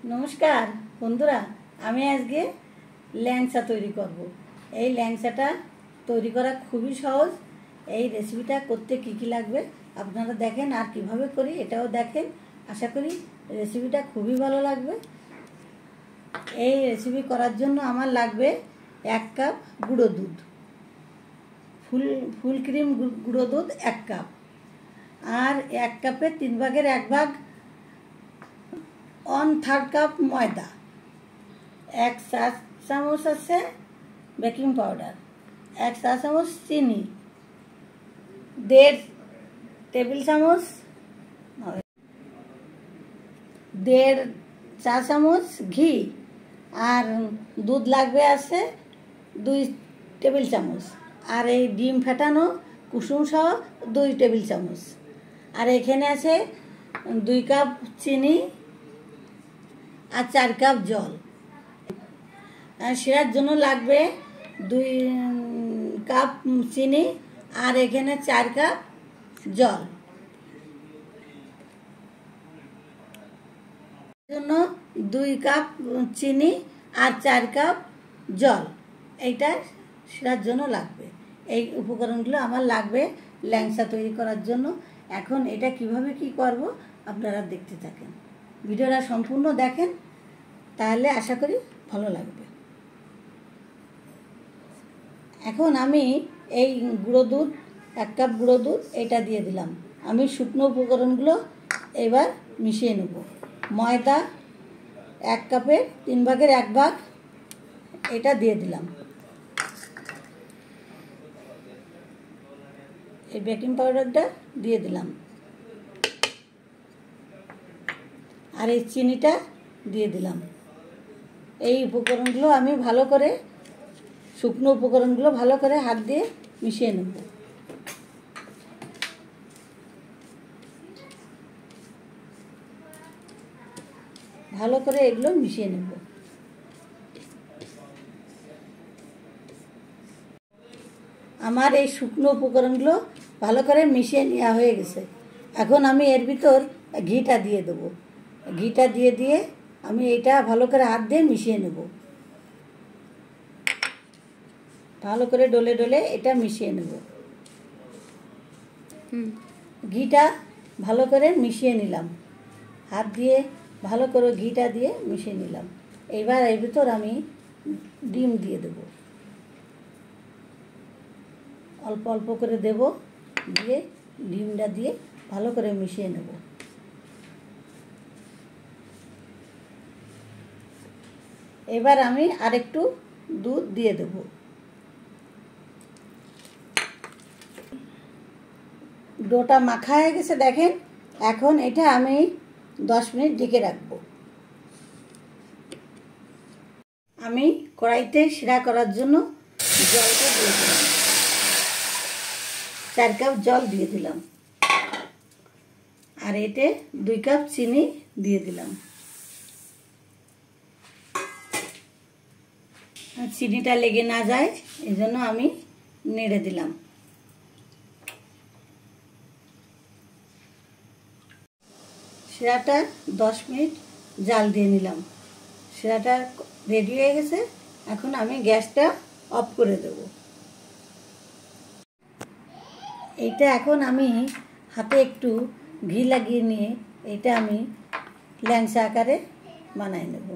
নমস্কার বন্ধুরা, আমি আজকে ল্যাংচা তৈরি করব। এই ল্যাংচাটা তৈরি করা খুবই সহজ। এই রেসিপিটা করতে কি কি লাগবে আপনারা দেখেন, আর কিভাবে করি এটাও দেখেন। আশা করি রেসিপিটা খুবই ভালো লাগবে। এই রেসিপি করার জন্য আমার লাগবে 1 কাপ গুঁড়ো দুধ, ফুল ক্রিম গুঁড়ো দুধ 1 কাপ, আর 1 কাপের 3 ভাগের 1 ভাগ 1/3 কাপ ময়দা, 1 চা চামচ আছে বেকিং পাউডার, 1 চা চামচ চিনি, 1.5 টেবিল চামচ 1.5 চা চামচ ঘি, আর দুধ লাগবে আছে 2 টেবিল চামচ, আর এই ডিম ফেটানো কুসুম সহ 2 টেবিল চামচ, আর এখানে আছে 2 কাপ চিনি আর 4 কাপ জল। আর শিরার জন্য লাগবে 2 কাপ চিনি আর এখানে 4 কাপ জল। জন্য 2 কাপ চিনি আর 4 কাপ জল, এইটা শিরার জন্য লাগবে। এই উপকরণগুলো আমার লাগবে ল্যাংচা তৈরি করার জন্য। এখন এটা কিভাবে কি করব আপনারা দেখতে থাকেন, ভিডিওটা সম্পূর্ণ দেখেন, তাহলে আশা করি ভালো লাগবে। এখন আমি এই গুঁড়ো দুধ 1 কাপ গুঁড়ো দুধ এটা দিয়ে দিলাম। আমি শুকনো উপকরণগুলো এবার মিশিয়ে নেব। ময়দা 1 কাপের 3 ভাগের 1 ভাগ এটা দিয়ে দিলাম। এই বেকিং পাউডারটা দিয়ে দিলাম, আর এই চিনিটা দিয়ে দিলাম। এই উপকরণগুলো আমি ভালো করে, শুকনো উপকরণগুলো ভালো করে হাত দিয়ে মিশিয়ে নেব। ভালো করে এগুলো মিশিয়ে নেব। আমার এই শুকনো উপকরণগুলো ভালো করে মিশিয়ে নেওয়া হয়ে গেছে। এখন আমি এর ভিতর ঘিটা দিয়ে দেবো। ঘিটা দিয়ে আমি এটা ভালো করে হাত দিয়ে মিশিয়ে নেব। ভালো করে ডলে ডলে এটা মিশিয়ে নেব। ঘিটা ভালো করে মিশিয়ে নিলাম, হাত দিয়ে ভালো করে ঘিটা দিয়ে মিশিয়ে নিলাম। এবার এর ভিতর আমি ডিম দিয়ে দেব, অল্প অল্প করে দেব, দিয়ে ডিমটা দিয়ে ভালো করে মিশিয়ে নেব। এবার আমি আরেকটু দুধ দিয়ে দেব। ডোটা মাখা হয়ে গেছে দেখেন। এখন এটা আমি 10 মিনিট ঢেকে রাখবো। আমি কড়াইতে শিরা করার জন্য জলটা দিয়ে দিলাম, 4 কাপ জল দিয়ে দিলাম, আর এতে 2 কাপ চিনি দিয়ে দিলাম। চিনিটা লেগে না যায় এই জন্য আমি নেড়ে দিলাম। শিরাটা 10 মিনিট জাল দিয়ে নিলাম। শিরাটা রেডি হয়ে গেছে। এখন আমি গ্যাসটা অফ করে দেব। এইটা এখন আমি হাতে একটু ঘি লাগিয়ে নিয়ে এটা আমি ল্যাংচা আকারে বানাই নেব।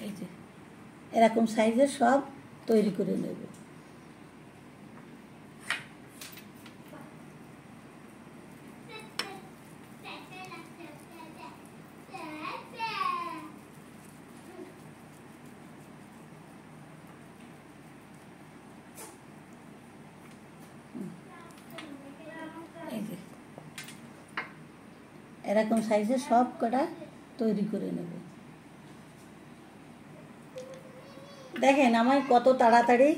এই যে এরকম সাইজের সব তৈরি করে নেব। এই যে এরকম সাইজের সব কটা তৈরি করে নেব। দেখেন আমার কত তাড়াতাড়ি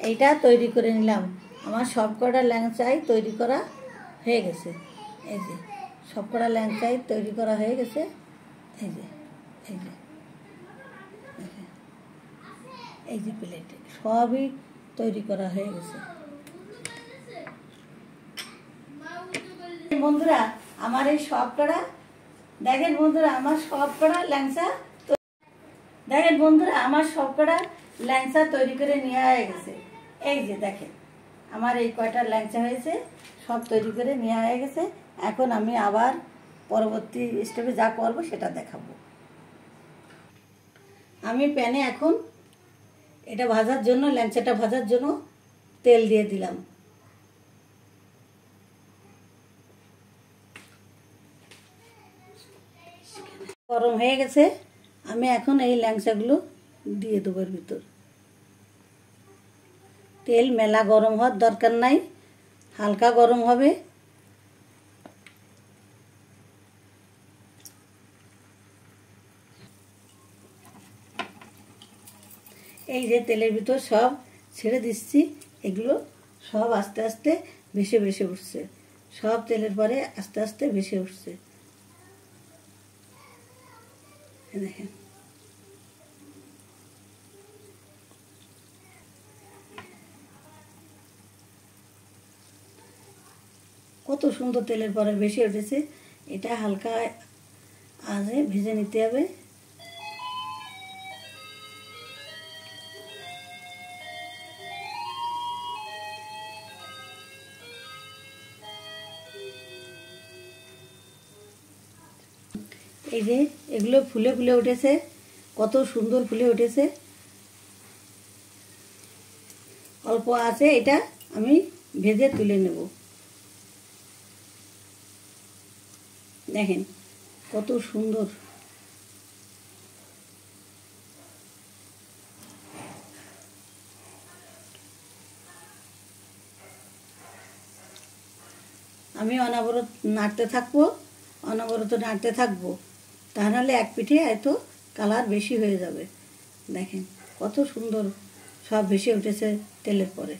এইটা তৈরি করে নিলাম। আমার সব কটা ল্যাংচাই তৈরি করা হয়ে গেছে। এই যে সবকটা ল্যাংচাই তৈরি করা হয়ে গেছে। এই যে এই যে এই যে প্লেটে সবই তৈরি করা হয়ে গেছে। বন্ধুরা আমার এই সবকটা দেখেন, বন্ধুরা আমার সবকটা ল্যাংচা, দেখেন বন্ধুরা আমার সবকটা ল্যাংচা তৈরি করে নেওয়া হয়ে গেছে। এই যে দেখেন আমার এই কয়টা ল্যাংচা হয়েছে, সব তৈরি করে নেওয়া হয়ে গেছে। এখন আমি আবার পরবর্তী স্টেপে যা করব সেটা দেখাবো। আমি প্যানে এখন এটা ভাজার জন্য, ল্যাংচাটা ভাজার জন্য তেল দিয়ে দিলাম। গরম হয়ে গেছে, আমি এখন এই ল্যাংচাগুলো দিয়ে দেবো এর ভিতর। তেল মেলা গরম হওয়ার দরকার নাই, হালকা গরম হবে। এই যে তেলের ভিতর সব ছেড়ে দিচ্ছি, এগুলো সব আস্তে আস্তে ভেসে ভেসে উঠছে, সব তেলের পরে আস্তে আস্তে ভেসে উঠছে। দেখেন কত সুন্দর তেলের পরে ভেসে উঠেছে। এটা হালকা আঁচে ভেজে নিতে হবে। এই যে এগুলো ফুলে ফুলে উঠেছে, কত সুন্দর ফুলে উঠেছে। অল্প আছে, এটা আমি ভেজে তুলে নেব। দেখেন কত সুন্দর। আমি অনবরত নাড়তে থাকবো, অনবরত নাড়তে থাকবো, তা নাহলে এক পিঠে হয়তো কালার বেশি হয়ে যাবে। দেখেন কত সুন্দর সব ভেসে উঠেছে তেলের পরে।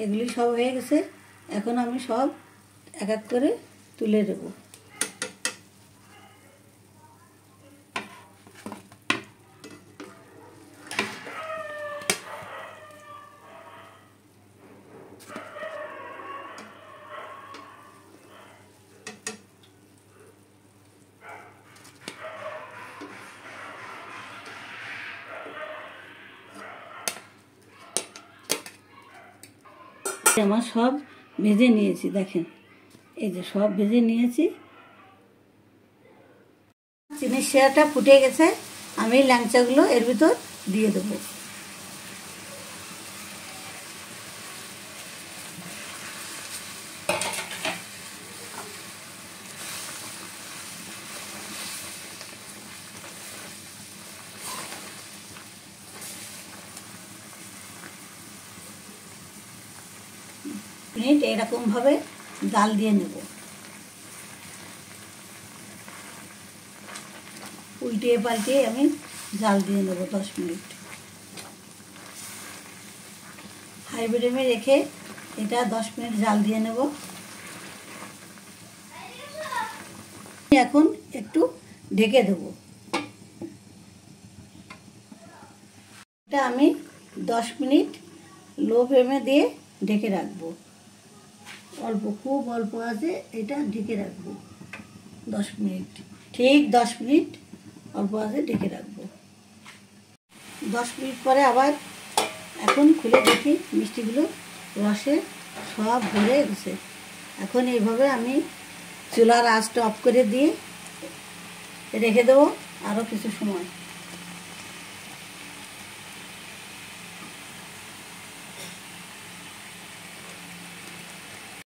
এগুলি সব হয়ে গেছে, এখন আমি সব এক এক করে তুলে দেব। আমার সব ভেজে নিয়েছি, দেখেন এই যে সব ভেজে নিয়েছি। চিনির শিরাটা ফুটে গেছে, আমি ল্যাংচাগুলো এর ভিতর দিয়ে দেবো। মিনিট এরকমভাবে জাল দিয়ে নেব, উল্টিয়ে পাল্টিয়ে আমি জাল দিয়ে নেব 10 মিনিট। হাই ফ্লেমে রেখে এটা 10 মিনিট জাল দিয়ে নেব। এখন একটু ঢেকে দেব। এটা আমি 10 মিনিট লো ফ্লেমে দিয়ে ঢেকে রাখবো। অল্প, খুব অল্প আছে, এটা ঢেকে রাখবো 10 মিনিট, ঠিক 10 মিনিট অল্প আছে ঢেকে রাখবো। 10 মিনিট পরে আবার এখন খুলে দেখি মিষ্টিগুলো রসে সব ভরে গেছে। এখন এইভাবে আমি চুলার আঁচটা অফ করে দিয়ে রেখে দেবো আরও কিছু সময়।